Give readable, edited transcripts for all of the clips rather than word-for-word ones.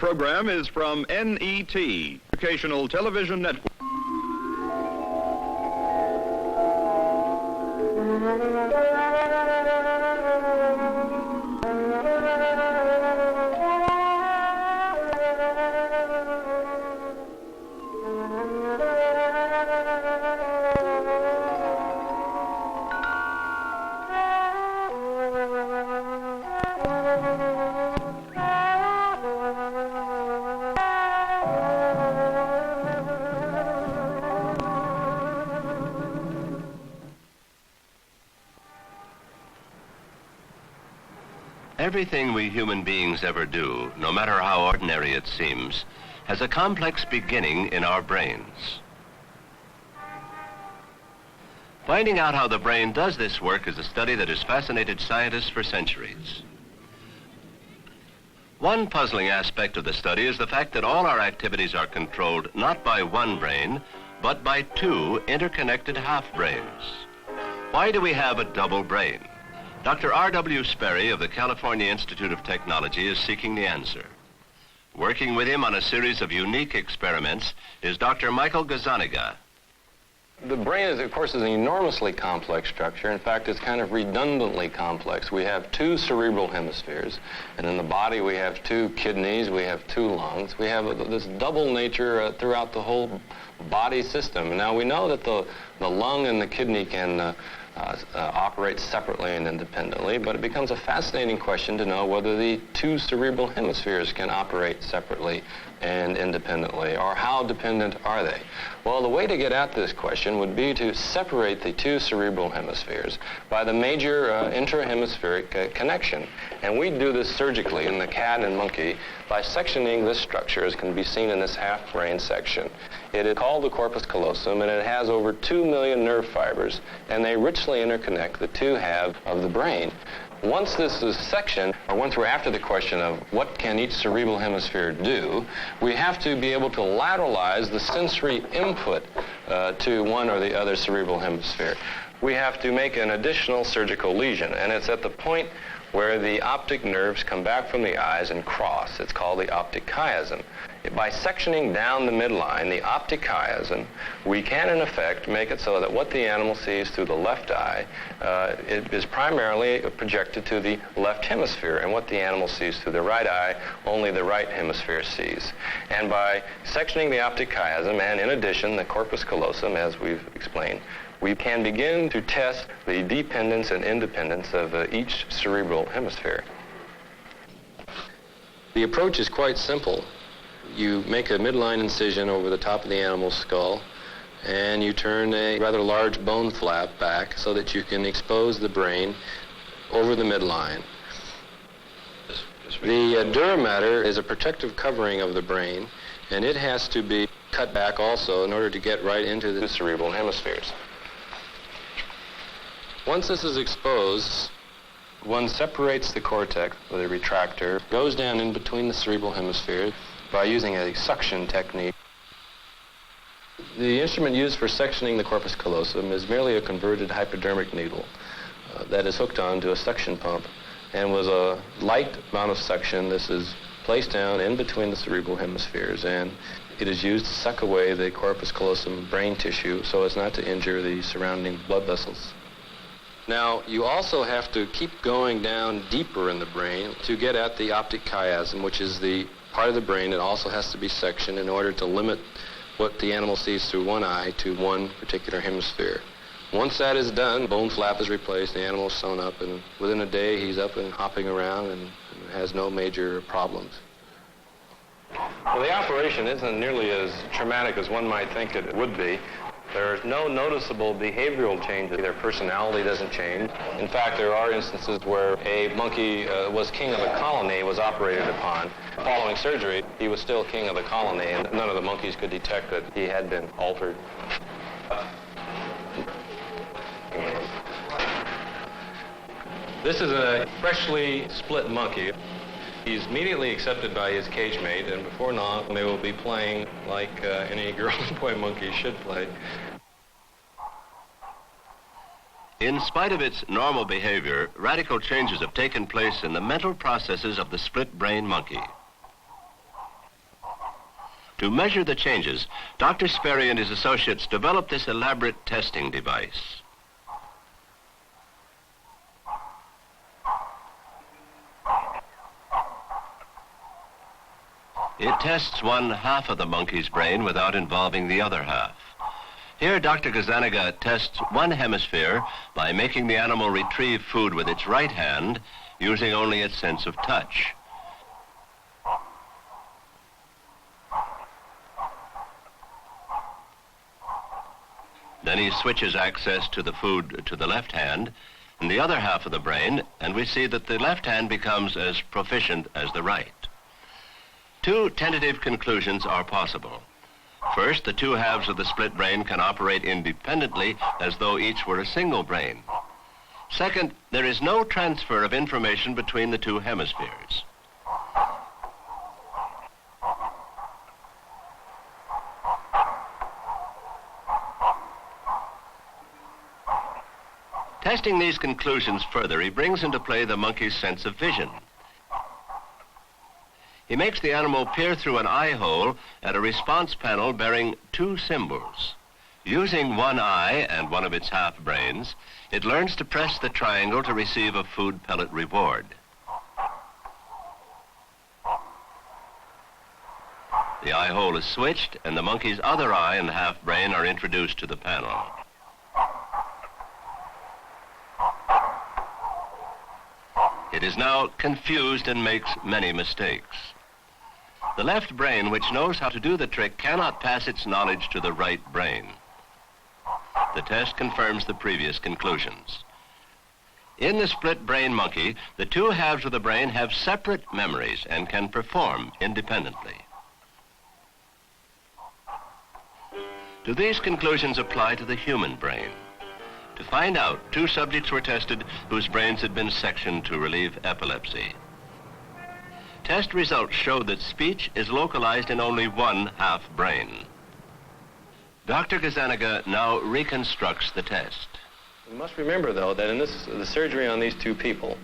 program is from NET, Educational Television Network. Everything we human beings ever do, no matter how ordinary it seems, has a complex beginning in our brains. Finding out how the brain does this work is a study that has fascinated scientists for centuries. One puzzling aspect of the study is the fact that all our activities are controlled not by one brain, but by two interconnected half-brains. Why do we have a double brain? Dr. R.W. Sperry of the California Institute of Technology is seeking the answer. Working with him on a series of unique experiments is Dr. Michael Gazzaniga. The brain, is, of course, is an enormously complex structure. In fact, it's kind of redundantly complex. We have two cerebral hemispheres, and in the body we have two kidneys, we have two lungs. We have this double nature throughout the whole body system. And now we know that the lung and the kidney can operate separately and independently, but it becomes a fascinating question to know whether the two cerebral hemispheres can operate separately and independently, or how dependent are they? Well, the way to get at this question would be to separate the two cerebral hemispheres by the major intrahemispheric connection. And we do this surgically in the cat and monkey by sectioning this structure, as can be seen in this half-brain section. It is called the corpus callosum, and it has over 2 million nerve fibers, and they richly interconnect the two halves of the brain. Once this is sectioned, or once we're after the question of what can each cerebral hemisphere do, we have to be able to lateralize the sensory input to one or the other cerebral hemisphere. We have to make an additional surgical lesion, and it's at the point where the optic nerves come back from the eyes and cross. It's called the optic chiasm. By sectioning down the midline, the optic chiasm, we can in effect make it so that what the animal sees through the left eye it is primarily projected to the left hemisphere, and what the animal sees through the right eye, only the right hemisphere sees. And by sectioning the optic chiasm, and in addition the corpus callosum, as we've explained, we can begin to test the dependence and independence of each cerebral hemisphere. The approach is quite simple. You make a midline incision over the top of the animal's skull, and you turn a rather large bone flap back so that you can expose the brain over the midline. The dura mater is a protective covering of the brain, and it has to be cut back also in order to get right into the cerebral hemispheres. Once this is exposed, one separates the cortex with a retractor, goes down in between the cerebral hemispheres by using a suction technique. The instrument used for sectioning the corpus callosum is merely a converted hypodermic needle that is hooked onto a suction pump, and with a light amount of suction, this is placed down in between the cerebral hemispheres, and it is used to suck away the corpus callosum brain tissue so as not to injure the surrounding blood vessels. Now, you also have to keep going down deeper in the brain to get at the optic chiasm, which is the part of the brain that also has to be sectioned in order to limit what the animal sees through one eye to one particular hemisphere. Once that is done, bone flap is replaced, the animal is sewn up, and within a day he's up and hopping around and has no major problems. Well, the operation isn't nearly as traumatic as one might think it would be. There's no noticeable behavioral changes. Their personality doesn't change. In fact, there are instances where a monkey was king of a colony, was operated upon. Following surgery, he was still king of the colony, and none of the monkeys could detect that he had been altered. This is a freshly split monkey. He's immediately accepted by his cage mate, and before long, they will be playing like any girl and boy monkey should play. In spite of its normal behavior, radical changes have taken place in the mental processes of the split-brain monkey. To measure the changes, Dr. Sperry and his associates developed this elaborate testing device. It tests one half of the monkey's brain without involving the other half. Here, Dr. Gazzaniga tests one hemisphere by making the animal retrieve food with its right hand, using only its sense of touch. Then he switches access to the food to the left hand and the other half of the brain, and we see that the left hand becomes as proficient as the right. Two tentative conclusions are possible. First, the two halves of the split brain can operate independently as though each were a single brain. Second, there is no transfer of information between the two hemispheres. Testing these conclusions further, he brings into play the monkey's sense of vision. He makes the animal peer through an eye hole at a response panel bearing two symbols. Using one eye and one of its half brains, it learns to press the triangle to receive a food pellet reward. The eye hole is switched, and the monkey's other eye and half brain are introduced to the panel. It is now confused and makes many mistakes. The left brain, which knows how to do the trick, cannot pass its knowledge to the right brain. The test confirms the previous conclusions. In the split brain monkey, the two halves of the brain have separate memories and can perform independently. Do these conclusions apply to the human brain? To find out, two subjects were tested whose brains had been sectioned to relieve epilepsy. Test results showed that speech is localized in only one half brain. Dr. Gazzaniga now reconstructs the test. You must remember, though, that in the surgery on these two people,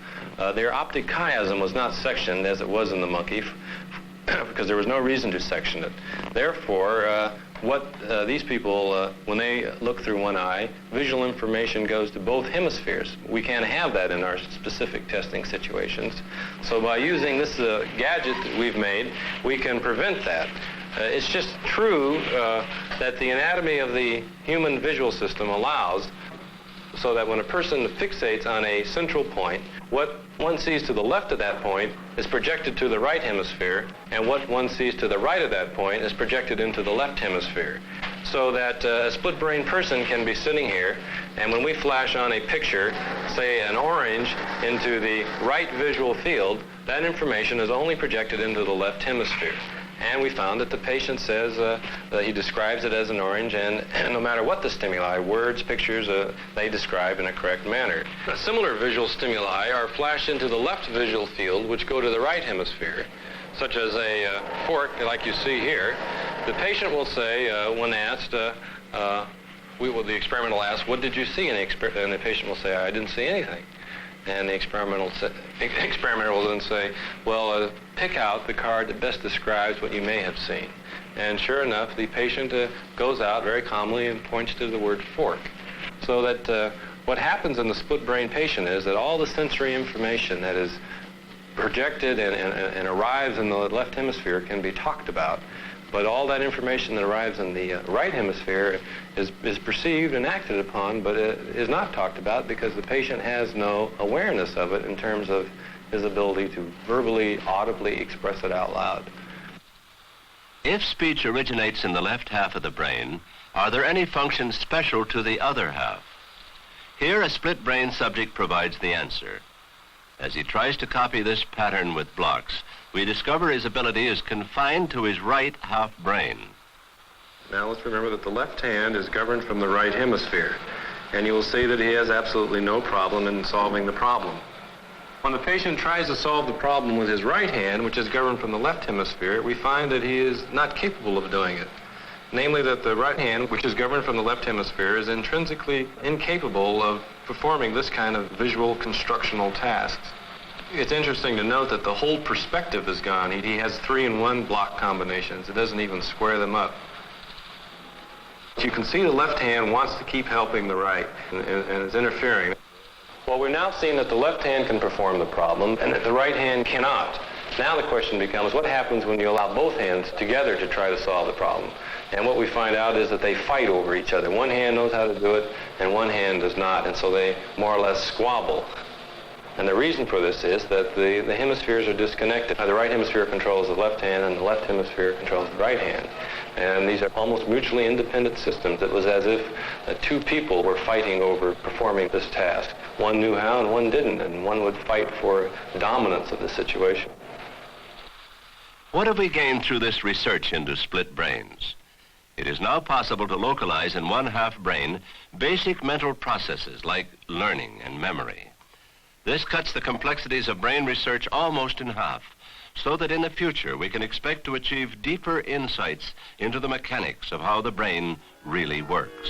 their optic chiasm was not sectioned as it was in the monkey because there was no reason to section it. Therefore, these people, when they look through one eye, visual information goes to both hemispheres. We can't have that in our specific testing situations. So by using this gadget that we've made, we can prevent that. It's just true that the anatomy of the human visual system allows so that when a person fixates on a central point, what one sees to the left of that point is projected to the right hemisphere, and what one sees to the right of that point is projected into the left hemisphere. So that a split brain person can be sitting here, and when we flash on a picture, say an orange, into the right visual field, that information is only projected into the left hemisphere. And we found that the patient says that he describes it as an orange, and no matter what the stimuli, words, pictures, they describe in a correct manner. Similar visual stimuli are flashed into the left visual field, which go to the right hemisphere, such as a fork, like you see here. The patient will say, when asked, the experimenter will ask, what did you see? And the patient will say, I didn't see anything. And the experimenter will then say, well, pick out the card that best describes what you may have seen. And sure enough, the patient goes out very calmly and points to the word fork. So that what happens in the split brain patient is that all the sensory information that is projected and arrives in the left hemisphere can be talked about. But all that information that arrives in the right hemisphere is perceived and acted upon, but it is not talked about because the patient has no awareness of it in terms of his ability to verbally, audibly express it out loud. If speech originates in the left half of the brain, are there any functions special to the other half? Here, a split brain subject provides the answer. As he tries to copy this pattern with blocks, we discover his ability is confined to his right half brain. Now let's remember that the left hand is governed from the right hemisphere, and you will see that he has absolutely no problem in solving the problem. When the patient tries to solve the problem with his right hand, which is governed from the left hemisphere, we find that he is not capable of doing it. Namely, that the right hand, which is governed from the left hemisphere, is intrinsically incapable of performing this kind of visual constructional tasks. It's interesting to note that the whole perspective is gone. He has 3-in-1 block combinations. It doesn't even square them up. You can see the left hand wants to keep helping the right and is interfering. Well, we're now seeing that the left hand can perform the problem and that the right hand cannot. Now the question becomes, what happens when you allow both hands together to try to solve the problem? And what we find out is that they fight over each other. One hand knows how to do it, and one hand does not, and so they more or less squabble. And the reason for this is that the hemispheres are disconnected. The right hemisphere controls the left hand, and the left hemisphere controls the right hand. And these are almost mutually independent systems. It was as if two people were fighting over performing this task. One knew how and one didn't, and one would fight for dominance of the situation. What have we gained through this research into split brains? It is now possible to localize in one half brain basic mental processes like learning and memory. This cuts the complexities of brain research almost in half, so that in the future we can expect to achieve deeper insights into the mechanics of how the brain really works.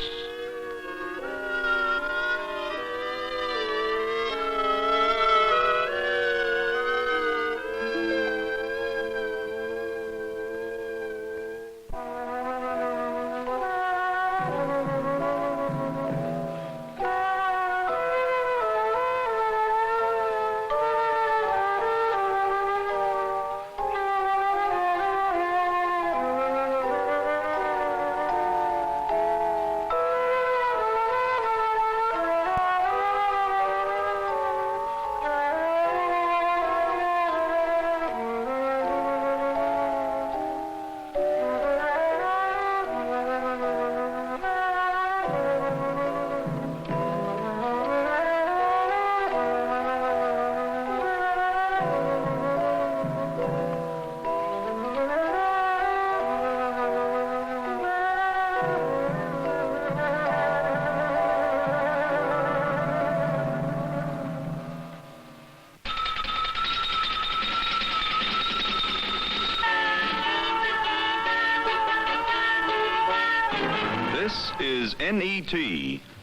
This is NET,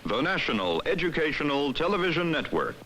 the National Educational Television Network.